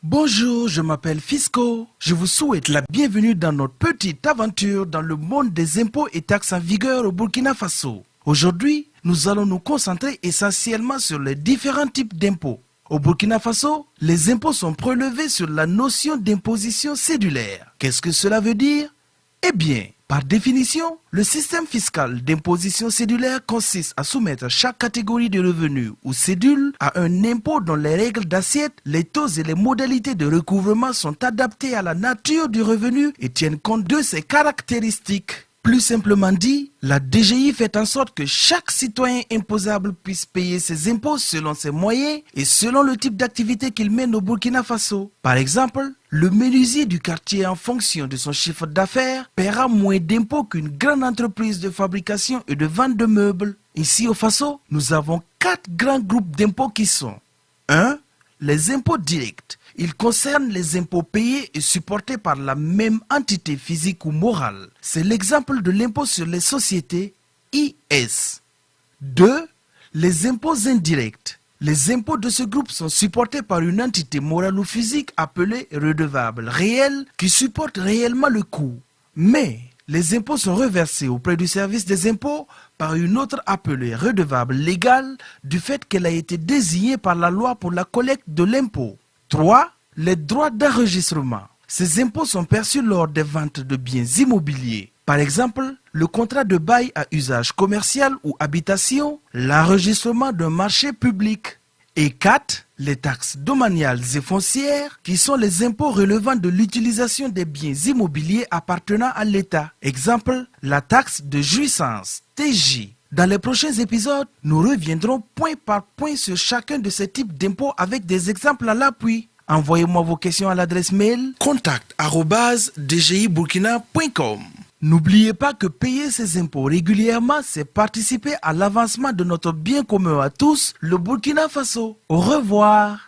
Bonjour, je m'appelle Fisco. Je vous souhaite la bienvenue dans notre petite aventure dans le monde des impôts et taxes en vigueur au Burkina Faso. Aujourd'hui, nous allons nous concentrer essentiellement sur les différents types d'impôts. Au Burkina Faso, les impôts sont prélevés sur la notion d'imposition cédulaire. Qu'est-ce que cela veut dire? Eh bien, par définition, le système fiscal d'imposition cédulaire consiste à soumettre chaque catégorie de revenus ou cédule à un impôt dont les règles d'assiette, les taux et les modalités de recouvrement sont adaptés à la nature du revenu et tiennent compte de ses caractéristiques. Plus simplement dit, la DGI fait en sorte que chaque citoyen imposable puisse payer ses impôts selon ses moyens et selon le type d'activité qu'il mène au Burkina Faso. Par exemple, le menuisier du quartier, en fonction de son chiffre d'affaires, paiera moins d'impôts qu'une grande entreprise de fabrication et de vente de meubles. Ici au Faso, nous avons 4 grands groupes d'impôts qui sont 1. Les impôts directs. Ils concernent les impôts payés et supportés par la même entité physique ou morale. C'est l'exemple de l'impôt sur les sociétés, IS. 2. Les impôts indirects. Les impôts de ce groupe sont supportés par une entité morale ou physique appelée redevable réelle qui supporte réellement le coût. Mais les impôts sont reversés auprès du service des impôts par une autre appelée redevable légale du fait qu'elle a été désignée par la loi pour la collecte de l'impôt. 3. Les droits d'enregistrement. Ces impôts sont perçus lors des ventes de biens immobiliers. Par exemple, le contrat de bail à usage commercial ou habitation, l'enregistrement d'un marché public. Et 4. Les taxes domaniales et foncières, qui sont les impôts relevant de l'utilisation des biens immobiliers appartenant à l'État. Exemple, la taxe de jouissance, TJ. Dans les prochains épisodes, nous reviendrons point par point sur chacun de ces types d'impôts avec des exemples à l'appui. Envoyez-moi vos questions à l'adresse mail contact@dgiburkina.com. N'oubliez pas que payer ces impôts régulièrement, c'est participer à l'avancement de notre bien commun à tous, le Burkina Faso. Au revoir.